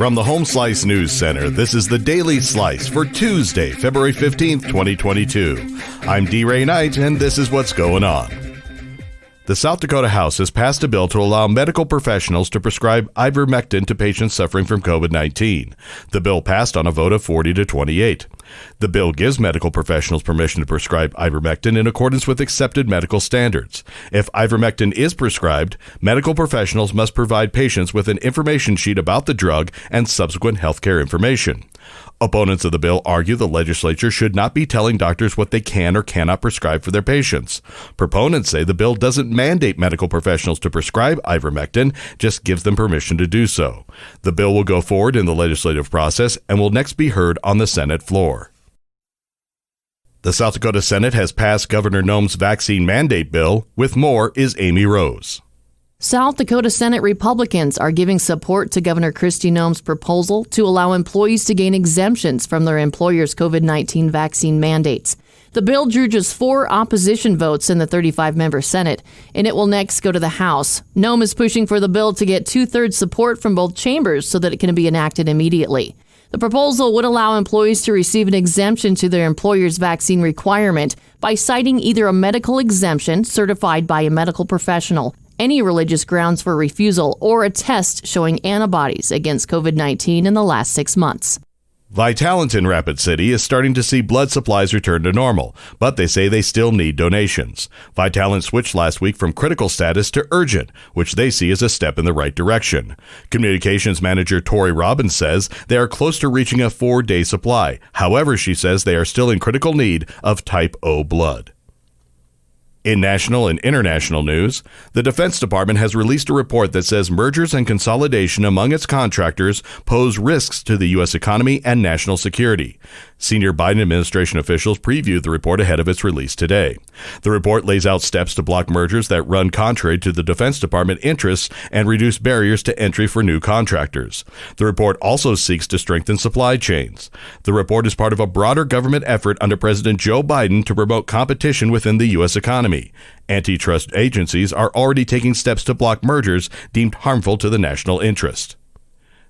From the Home Slice News Center, this is the Daily Slice for Tuesday, February 15th, 2022. I'm D. Ray Knight, and this is what's going on. The South Dakota House has passed a bill to allow medical professionals to prescribe ivermectin to patients suffering from COVID-19. The bill passed on a vote of 40 to 28. The bill gives medical professionals permission to prescribe ivermectin in accordance with accepted medical standards. If ivermectin is prescribed, medical professionals must provide patients with an information sheet about the drug and subsequent healthcare information. Opponents of the bill argue the legislature should not be telling doctors what they can or cannot prescribe for their patients. Proponents say the bill doesn't mandate medical professionals to prescribe ivermectin, just gives them permission to do so. The bill will go forward in the legislative process and will next be heard on the Senate floor. The South Dakota Senate has passed Governor Noem's vaccine mandate bill. With more is Amy Rose. South Dakota Senate Republicans are giving support to Governor Kristi Noem's proposal to allow employees to gain exemptions from their employer's COVID-19 vaccine mandates. The bill drew just 4 opposition votes in the 35-member Senate, and it will next go to the House. Noem is pushing for the bill to get 2/3 support from both chambers so that it can be enacted immediately. The proposal would allow employees to receive an exemption to their employer's vaccine requirement by citing either a medical exemption certified by a medical professional, any religious grounds for refusal, or a test showing antibodies against COVID-19 in the last 6 months. Vitalant in Rapid City is starting to see blood supplies return to normal, but they say they still need donations. Vitalant switched last week from critical status to urgent, which they see as a step in the right direction. Communications manager Tori Robbins says they are close to reaching a 4-day supply. However, she says they are still in critical need of type O blood. In national and international news, the Defense Department has released a report that says mergers and consolidation among its contractors pose risks to the U.S. economy and national security. Senior Biden administration officials previewed the report ahead of its release today. The report lays out steps to block mergers that run contrary to the Defense Department interests and reduce barriers to entry for new contractors. The report also seeks to strengthen supply chains. The report is part of a broader government effort under President Joe Biden to promote competition within the U.S. economy. Antitrust agencies are already taking steps to block mergers deemed harmful to the national interest.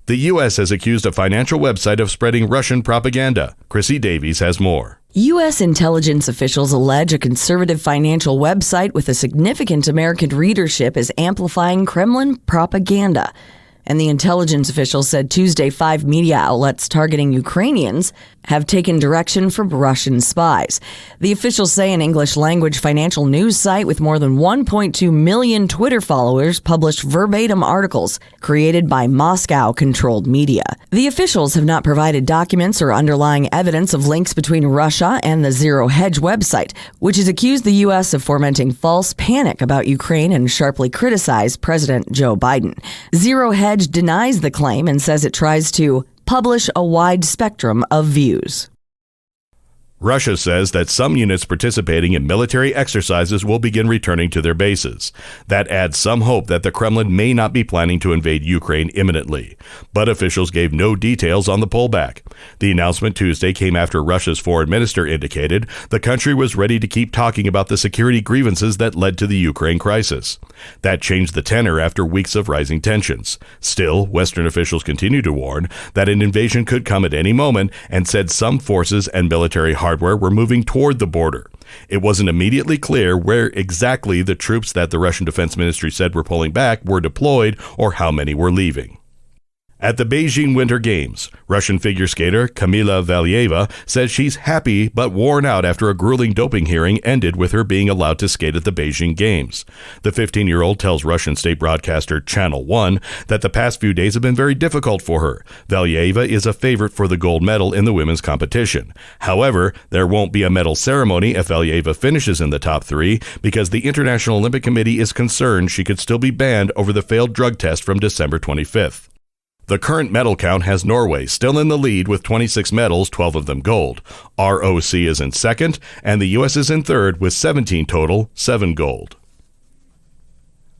The U.S. has accused a financial website of spreading Russian propaganda. Chrissy Davies has more. U.S. intelligence officials allege a conservative financial website with a significant American readership is amplifying Kremlin propaganda. And the intelligence officials said Tuesday 5 media outlets targeting Ukrainians have taken direction from Russian spies. The officials say an English-language financial news site with more than 1.2 million Twitter followers published verbatim articles created by Moscow-controlled media. The officials have not provided documents or underlying evidence of links between Russia and the Zero Hedge website, which has accused the U.S. of fomenting false panic about Ukraine and sharply criticized President Joe Biden. Zero Hedge denies the claim and says it tries to publish a wide spectrum of views. Russia says that some units participating in military exercises will begin returning to their bases. That adds some hope that the Kremlin may not be planning to invade Ukraine imminently. But officials gave no details on the pullback. The announcement Tuesday came after Russia's foreign minister indicated the country was ready to keep talking about the security grievances that led to the Ukraine crisis. That changed the tenor after weeks of rising tensions. Still, Western officials continue to warn that an invasion could come at any moment and said some forces and military hardware were moving toward the border. It wasn't immediately clear where exactly the troops that the Russian Defense Ministry said were pulling back were deployed or how many were leaving. At the Beijing Winter Games, Russian figure skater Kamila Valieva says she's happy but worn out after a grueling doping hearing ended with her being allowed to skate at the Beijing Games. The 15-year-old tells Russian state broadcaster Channel One that the past few days have been very difficult for her. Valieva is a favorite for the gold medal in the women's competition. However, there won't be a medal ceremony if Valieva finishes in the top 3 because the International Olympic Committee is concerned she could still be banned over the failed drug test from December 25th. The current medal count has Norway still in the lead with 26 medals, 12 of them gold. ROC is in second, and the U.S. is in third with 17 total, 7 gold.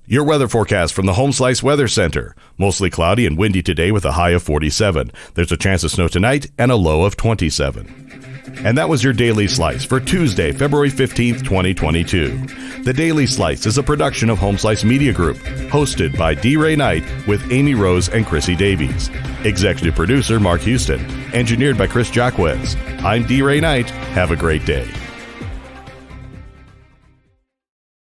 Your weather forecast from the Home Slice Weather Center. Mostly cloudy and windy today with a high of 47. There's a chance of snow tonight and a low of 27. And that was your Daily Slice for Tuesday, February 15th, 2022. The Daily Slice is a production of Home Slice Media Group, hosted by D. Ray Knight with Amy Rose and Chrissy Davies. Executive producer Mark Houston. Engineered by Chris Jacquez. I'm D. Ray Knight. Have a great day.